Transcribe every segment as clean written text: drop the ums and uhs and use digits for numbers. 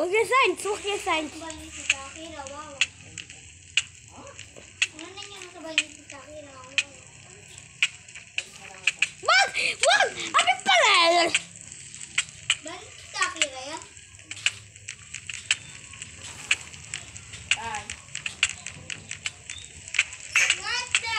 Huwag yung signs. Huwag yung signs. Balik si Takira, wow. Ano na niya nakabalik si Takira, wow. Wag! Wag! Ano pala? Balik si Takira yan? Ay. Ngata!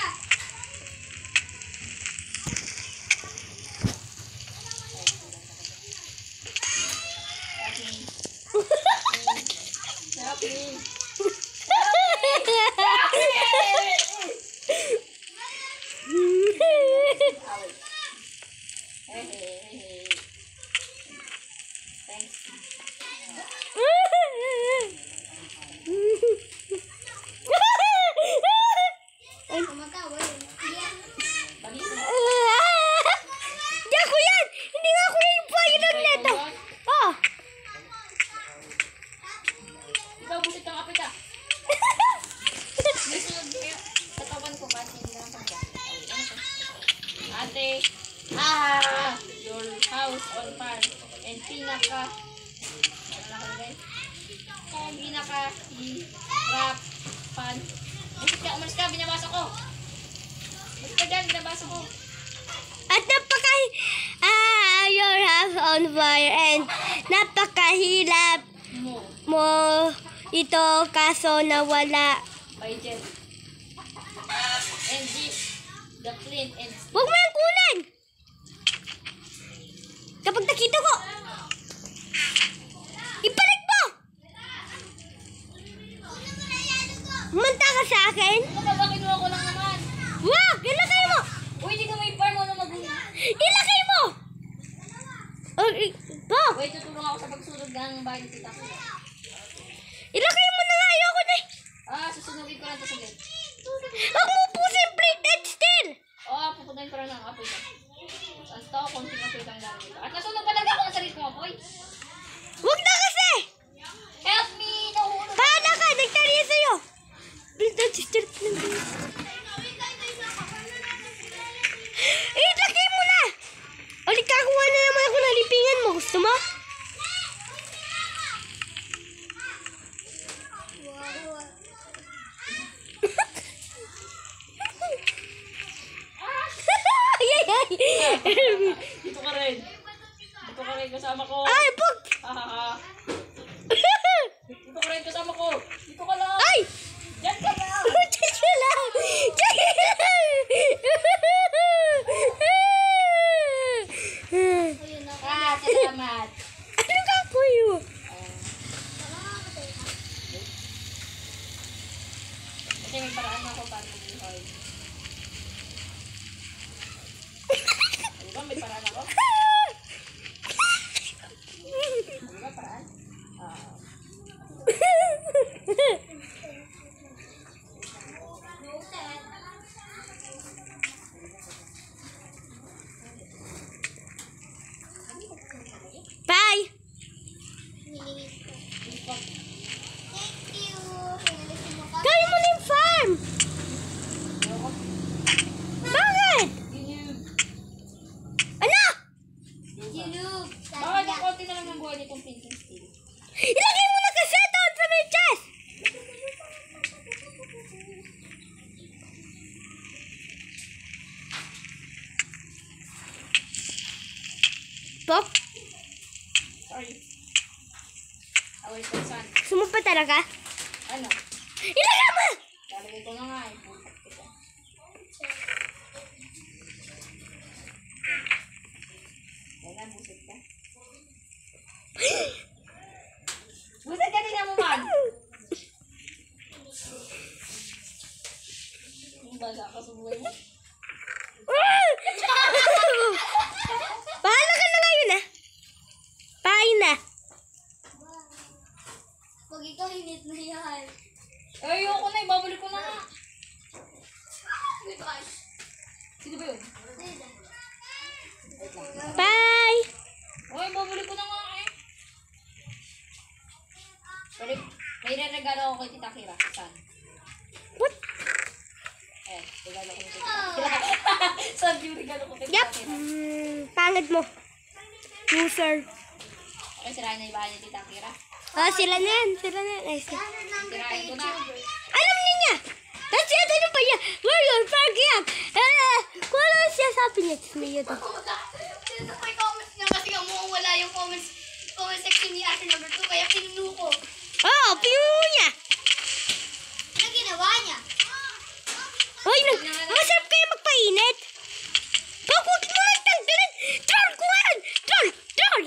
Happy. Thanks. Tumatawa yun. Yan. Hindi ako yan! Hindi nga ako yung pailan nito! Oh! Ikaw, busit ang kapit ah. May sunod kayo. Katawan ko kasi hindi lang pagka. Ate, your house on fire. And pinaka, ano lang ko guys? Hirapan. Umalis ka, binabasa ko. Umalis ka dyan, binabasa ko. At your house on fire and napakahirap mo ito kaso nawala. By Jen. And this, the flint and Huwag mo yung kunin! Kapag nakita ko, ibalik mo! Manta ka sa akin? ano ba, kinuha ko lang naman. Wag! Ilagay mo! Uy, di ka may farm mo na mag-una. Ilagay mo! Bo! Wait, tutulong ako sa pagsunod ng bahay ni Tita. Ilagay mo na nga! Ayoko na! Susunugin ko lang ito saglit. Huwag mo pusin plate and steel! Pupunayin ko lang ng apoy ito. Ang tao, konting apoy lang lang dito. At nasunog talaga ako ng sarili kong apoy. Huwag na kasi! Help me! Nahulog! Pahala ka! Nagtariya sa'yo! Plate and steel. Ilagay mo na! Ulit kakuha na naman ako ng lipingan mo. Gusto mo? Wow. Ay, ay, ay. Dito ka rin. Dito ka rin kasama ko. Ay, pag! Dito ka rin kasama ko. Dito ka lang. Ay! Diyan ka lang. Diyan ka lang! Diyan ka lang! Ayun na. Salamat. Ano ka po yun? Kasi may paraan ako para mag-buhay. Diba may paraan ako? Diba paraan? Bye! Thank you. Pinalisin mo ka. Gawin mo na yung farm! Bakit? Ano? Jinub. Bakit yung konti na lang ng buhay nitong painting steel? Ilagay mo na kasi doon sa may chest! Pop, Sorry. Awal ko saan? sumpa talaga? Ano? Ilagay mo! Lalagay ko na nga eh. Putak kita. Kailan busit ka? Busit ka din naman! Ang baga ka sa buhay mo. Bahala ka na ngayon ah. Pain na. Pag ikaw init na yan. Ayoko na, ibabalik ko na nga. Sino ba yun? Bye! Ay, babalik ko na nga eh. Pero may regalo ako kay Tita Kira. Saan? What? Regalo ko kay Tita Kira. Saan yung regalo ko kay Tita Yep. Kira? Pangit mo. Loser. Okay, sirahin na yung bahay ni Tita Kira. Oh, sila na yan. Sila na yan. Ay, sila. Ano number Kirain ko na. Alam niya! Tapos yan, ano pa niya? Ngayon, parang yan. Kung ano siya sabi niya, tapos may yun. Sino may comments niya kasi nga mawawala yung comment section ni Ate number 2 kaya kinuko. Oo, pinuno niya. Ano ginawa niya? Hoy, masarap kayo magpainit. Bakit mo lang tanggalin? Troll ko yan! Troll! Troll!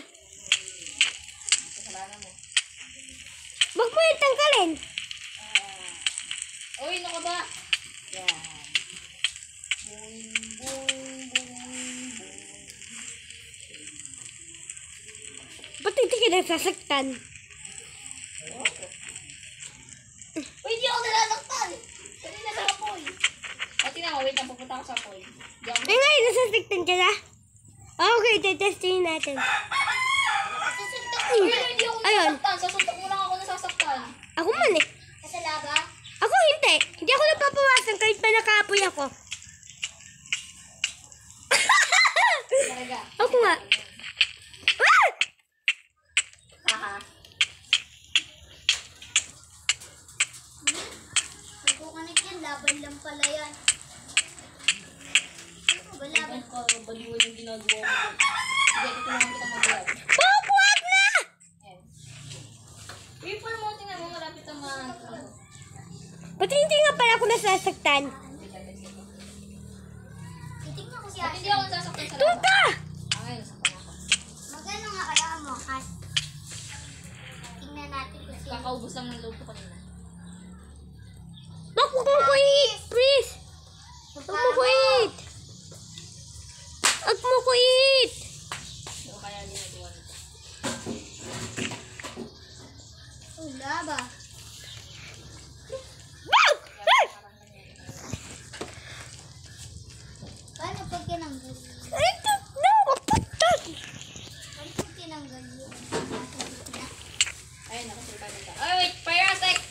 Kasalanan mo. Wag mo yung tanggalin. Uy, ano ka ba? Yan. Boing, boing, boing, boing. Ba't hindi ka nagsasaktan? Uy, di ako nalalaktan. Kanina sa apoy. O, tingnan mo, wait lang, pupunta ako sa pool. Di ako Ay, ngayon, nasasaktan ka na? Okay, tetestingin natin. Susuntok ko. Uy, hindi ako Ayun. nasasaktan. Sasuntok mo lang ako nasasaktan. Ako man eh. Sa laba? Ako hindi. Hindi ako napapawasan kahit pa nakaapoy ako. Talaga. Ako nga. Ah! Haha. Nagkukanik yan. Laban lang pala yan. Ano ba laban? Laban ko, baliwan yung ginagawa mo. Sige, tutulungan kita mag-vlog. Bob, wag na! Ayan. People mo, tingnan mo, malapit ang mga... Ba't hindi nga pala ako nasasaktan? Titignan ko si Ba't Ate. hindi ako nasasaktan sa Doon laba? ka! Ngayon, nasaktan ako. Magano nga kaya mo, Kat? Tingnan natin kung sino. Kakaubos lang ng loob ko kanina. Wag mo ko eat, please! Wag mo ko eat! Wag mo ko eat! Hindi ko kaya ginagawa nito. Oh, laba. Bob! Ah! Paano pag tinanggal? I don't know. Wag mo tan. Paano pag tinanggal yun? Ayun, nakasulpan nito. Ay, wait! Fire aspect!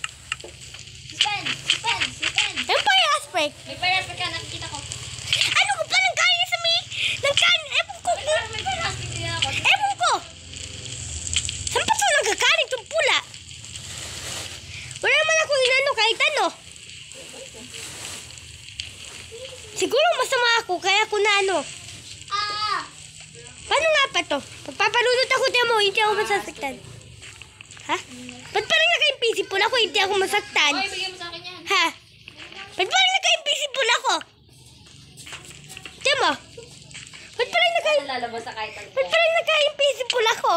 Suspend! Suspend! Suspend! Yung fire aspect. May fire aspect ka, nakikita ko. Ano ko pa ng kaya sa may... Ng kaya... Ewan ko. May fire aspect din ako. Ewan ko. Saan pa ito nagkakaling itong pula? Wala naman ako inano kahit ano. Siguro masama ako kaya ako na ano. Ah! Paano nga pa to? Pagpapalunod ako din mo, hindi ako masasaktan. Ha? Ba't parang naka-invisible ako, hindi ako masaktan? Oy, bigyan mo sa akin yan. Ha? Ba't parang naka-invisible ako? Diyan mo? Ba't parang Lalabas sa kahit Ba't parang naka-invisible ako?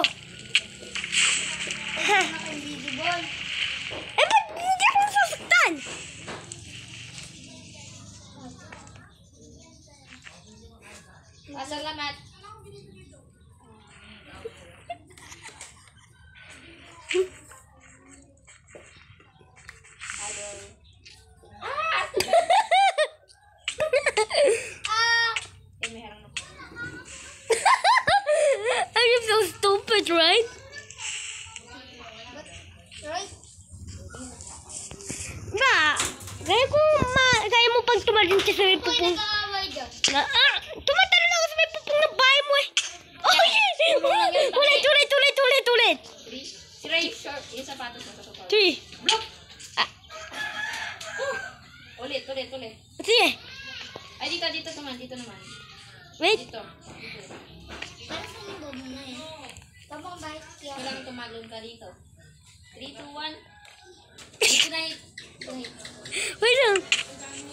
Ha? Naka-invisible. Eh, ba't hindi ako masasaktan? Salamat. Ah! Ah! Eh, may harang ako. I'm so stupid, right? Right? Ba, kaya mo pag tumalon ka sa may Uy, pupong... nag-aaway dyan. Tumatalon ako sa may pupong ng bahay mo eh. Oh, shit! Ulit! Three. Si Ray, short. Yung sapatos na sa 3. Block! Ah, Ulit. sige. Ay, dito naman. Wait. Dito. Parang sa libo mo na eh. Tabang bike kaya. Kailangan tumalon ka dito. 3, 2, 1. Dito na hit. Wait lang.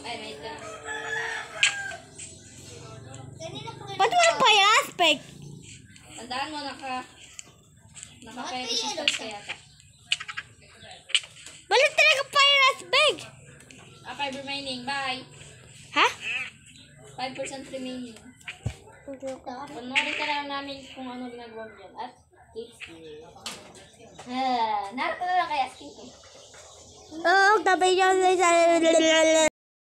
Ay, na hit ka na. Kanina pa Ba't walang fire aspect? Tandaan mo, naka-fire resistance ka yata. Wala talaga fire aspect. 5 remaining. Bye. Ha? 5% remaining. Panoorin ka lang namin kung ano ginagawa mo dyan. At kids. Narito na lang kaya skin ko. Oh, tabay niyo.